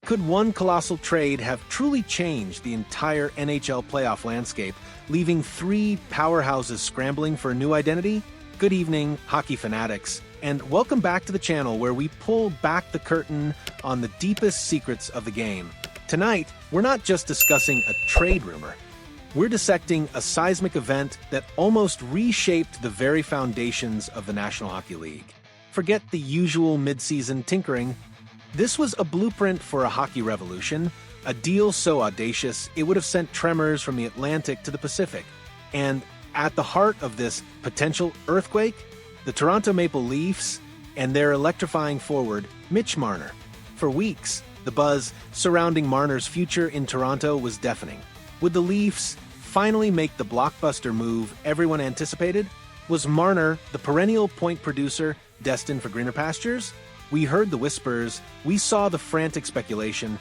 Could one colossal trade have truly changed the entire NHL playoff landscape, leaving three powerhouses scrambling for a new identity? Good evening, hockey fanatics, and welcome back to the channel where we pull back the curtain on the deepest secrets of the game. Tonight, we're not just discussing a trade rumor. We're dissecting a seismic event that almost reshaped the very foundations of the National Hockey League. Forget the usual mid-season tinkering. This was a blueprint for a hockey revolution, a deal so audacious it would have sent tremors from the Atlantic to the Pacific. And at the heart of this potential earthquake, the Toronto Maple Leafs and their electrifying forward, Mitch Marner. For weeks, the buzz surrounding Marner's future in Toronto was deafening. Would the Leafs finally make the blockbuster move everyone anticipated? Was Marner, the perennial point producer, destined for greener pastures? We heard the whispers, we saw the frantic speculation,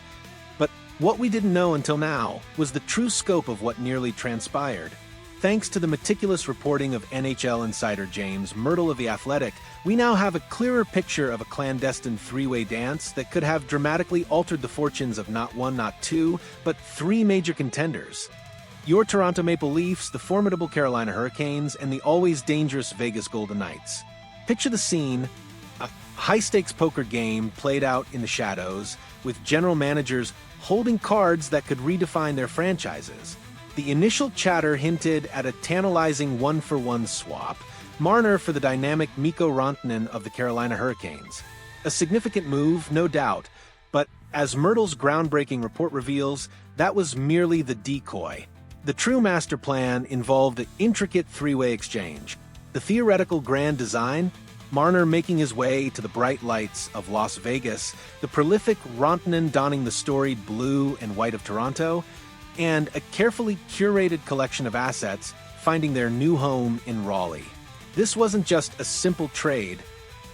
but what we didn't know until now was the true scope of what nearly transpired. Thanks to the meticulous reporting of NHL insider James Myrtle of The Athletic, we now have a clearer picture of a clandestine three-way dance that could have dramatically altered the fortunes of not one, not two, but three major contenders. Your Toronto Maple Leafs, the formidable Carolina Hurricanes, and the always dangerous Vegas Golden Knights. Picture the scene. A high-stakes poker game played out in the shadows, with general managers holding cards that could redefine their franchises. The initial chatter hinted at a tantalizing one-for-one swap, Marner for the dynamic Mikko Rantanen of the Carolina Hurricanes. A significant move, no doubt, but as Myrtle's groundbreaking report reveals, that was merely the decoy. The true master plan involved an intricate three-way exchange. The theoretical grand design, Marner making his way to the bright lights of Las Vegas, the prolific Rantanen donning the storied blue and white of Toronto, and a carefully curated collection of assets finding their new home in Raleigh. This wasn't just a simple trade.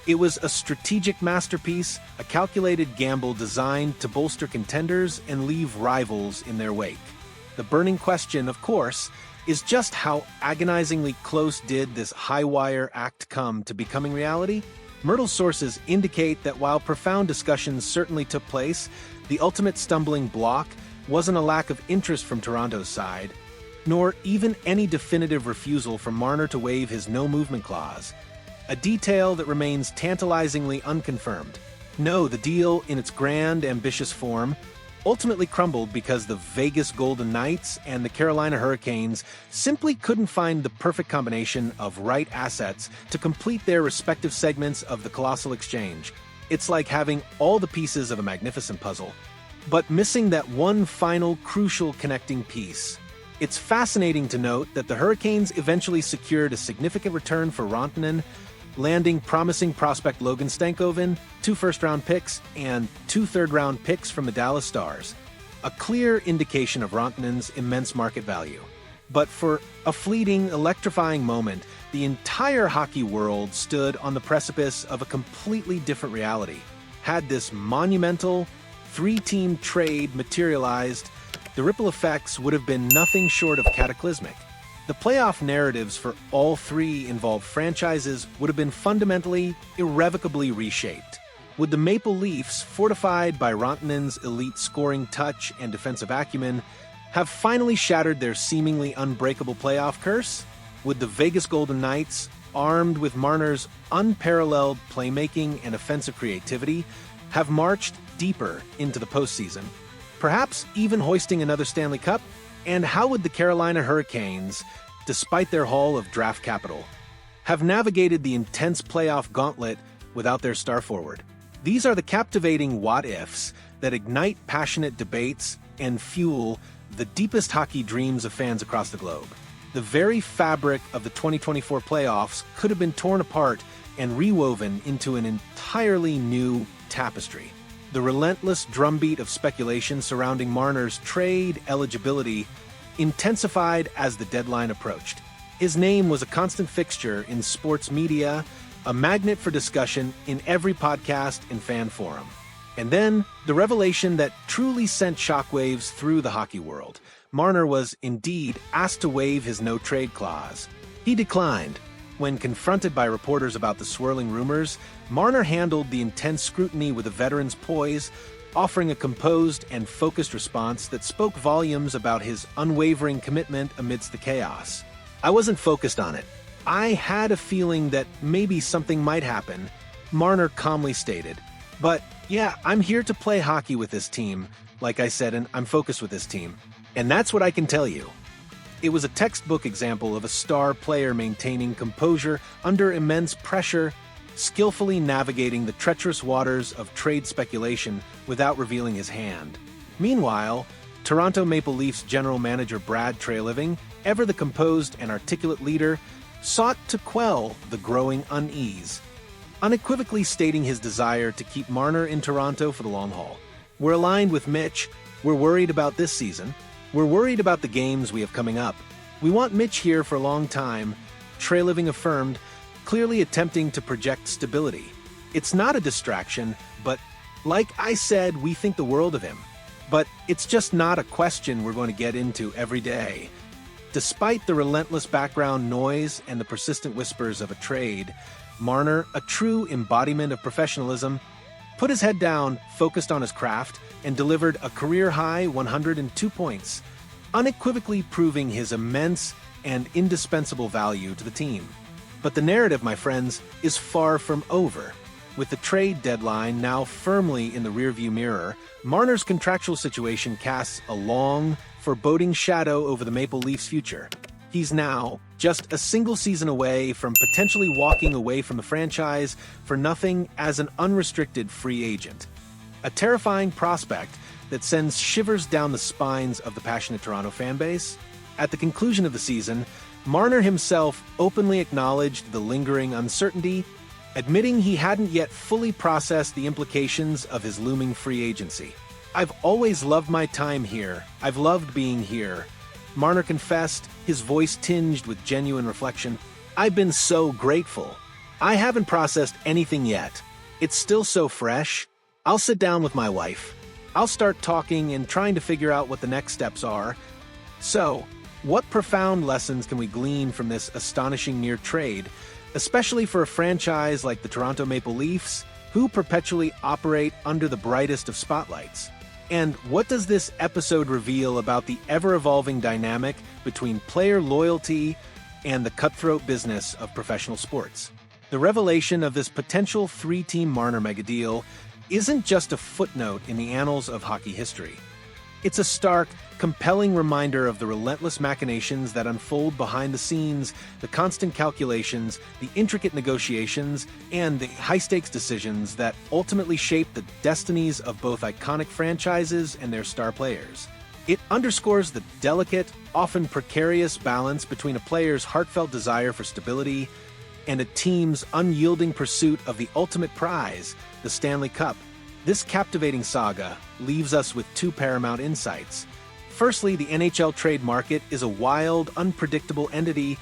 It was a strategic masterpiece, a calculated gamble designed to bolster contenders and leave rivals in their wake. The burning question, of course, is just how agonizingly close did this high-wire act come to becoming reality? Myrtle's sources indicate that while profound discussions certainly took place, the ultimate stumbling block wasn't a lack of interest from Toronto's side, nor even any definitive refusal from Marner to waive his no-movement clause, a detail that remains tantalizingly unconfirmed. No, the deal, in its grand, ambitious form, ultimately crumbled because the Vegas Golden Knights and the Carolina Hurricanes simply couldn't find the perfect combination of right assets to complete their respective segments of the colossal exchange. It's like having all the pieces of a magnificent puzzle, but missing that one final crucial connecting piece. It's fascinating to note that the Hurricanes eventually secured a significant return for Rantanen, landing promising prospect Logan Stankoven, 2 first-round picks, and 2 third-round picks from the Dallas Stars. A clear indication of Rantanen's immense market value. But for a fleeting, electrifying moment, the entire hockey world stood on the precipice of a completely different reality. Had this monumental, 3-team trade materialized, the ripple effects would have been nothing short of cataclysmic. The playoff narratives for all three involved franchises would have been fundamentally, irrevocably reshaped. Would the Maple Leafs, fortified by Rantanen's elite scoring touch and defensive acumen, have finally shattered their seemingly unbreakable playoff curse? Would the Vegas Golden Knights, armed with Marner's unparalleled playmaking and offensive creativity, have marched deeper into the postseason, perhaps even hoisting another Stanley Cup? And how would the Carolina Hurricanes, despite their haul of draft capital, have navigated the intense playoff gauntlet without their star forward? These are the captivating what-ifs that ignite passionate debates and fuel the deepest hockey dreams of fans across the globe. The very fabric of the 2024 playoffs could have been torn apart and rewoven into an entirely new tapestry. The relentless drumbeat of speculation surrounding Marner's trade eligibility intensified as the deadline approached. His name was a constant fixture in sports media, a magnet for discussion in every podcast and fan forum. And then, the revelation that truly sent shockwaves through the hockey world. Marner was indeed asked to waive his no-trade clause. He declined. When confronted by reporters about the swirling rumors, Marner handled the intense scrutiny with a veteran's poise, offering a composed and focused response that spoke volumes about his unwavering commitment amidst the chaos. "I wasn't focused on it. I had a feeling that maybe something might happen," Marner calmly stated. "But yeah, I'm here to play hockey with this team, like I said, and I'm focused with this team. And that's what I can tell you." It was a textbook example of a star player maintaining composure under immense pressure, skillfully navigating the treacherous waters of trade speculation without revealing his hand. Meanwhile, Toronto Maple Leafs general manager Brad Treliving, ever the composed and articulate leader, sought to quell the growing unease, unequivocally stating his desire to keep Marner in Toronto for the long haul. "We're aligned with Mitch. We're worried about this season. We're worried about the games we have coming up. We want Mitch here for a long time," Treliving affirmed, clearly attempting to project stability. "It's not a distraction, but like I said, we think the world of him. But it's just not a question we're going to get into every day." Despite the relentless background noise and the persistent whispers of a trade, Marner, a true embodiment of professionalism, put his head down, focused on his craft, and delivered a career-high 102 points, unequivocally proving his immense and indispensable value to the team. But the narrative, my friends, is far from over. With the trade deadline now firmly in the rearview mirror, Marner's contractual situation casts a long, foreboding shadow over the Maple Leafs' future. He's now just a single season away from potentially walking away from the franchise for nothing as an unrestricted free agent. A terrifying prospect that sends shivers down the spines of the passionate Toronto fanbase. At the conclusion of the season, Marner himself openly acknowledged the lingering uncertainty, admitting he hadn't yet fully processed the implications of his looming free agency. "I've always loved my time here. I've loved being here," Marner confessed, his voice tinged with genuine reflection. "I've been so grateful. I haven't processed anything yet. It's still so fresh. I'll sit down with my wife. I'll start talking and trying to figure out what the next steps are." So, what profound lessons can we glean from this astonishing near trade, especially for a franchise like the Toronto Maple Leafs, who perpetually operate under the brightest of spotlights? And what does this episode reveal about the ever-evolving dynamic between player loyalty and the cutthroat business of professional sports? The revelation of this potential three-team Marner megadeal isn't just a footnote in the annals of hockey history. It's a stark, compelling reminder of the relentless machinations that unfold behind the scenes, the constant calculations, the intricate negotiations, and the high-stakes decisions that ultimately shape the destinies of both iconic franchises and their star players. It underscores the delicate, often precarious balance between a player's heartfelt desire for stability and a team's unyielding pursuit of the ultimate prize, the Stanley Cup. This captivating saga leaves us with two paramount insights. Firstly, the NHL trade market is a wild, unpredictable entity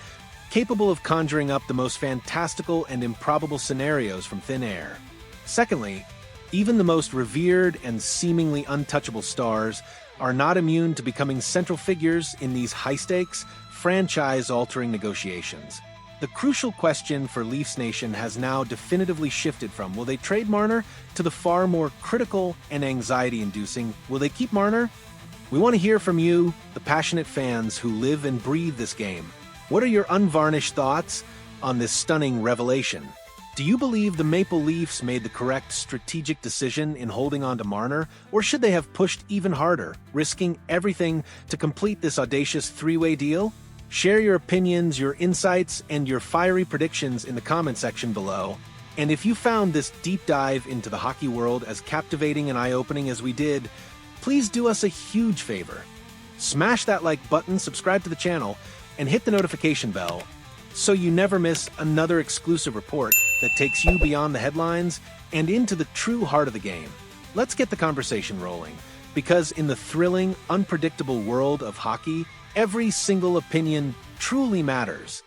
capable of conjuring up the most fantastical and improbable scenarios from thin air. Secondly, even the most revered and seemingly untouchable stars are not immune to becoming central figures in these high-stakes, franchise-altering negotiations. The crucial question for Leafs Nation has now definitively shifted from will they trade Marner to the far more critical and anxiety-inducing will they keep Marner? We want to hear from you, the passionate fans who live and breathe this game. What are your unvarnished thoughts on this stunning revelation? Do you believe the Maple Leafs made the correct strategic decision in holding on to Marner, or should they have pushed even harder, risking everything to complete this audacious three-way deal? Share your opinions, your insights, and your fiery predictions in the comment section below. And if you found this deep dive into the hockey world as captivating and eye-opening as we did, please do us a huge favor. Smash that like button, subscribe to the channel, and hit the notification bell so you never miss another exclusive report that takes you beyond the headlines and into the true heart of the game. Let's get the conversation rolling, because in the thrilling, unpredictable world of hockey, every single opinion truly matters.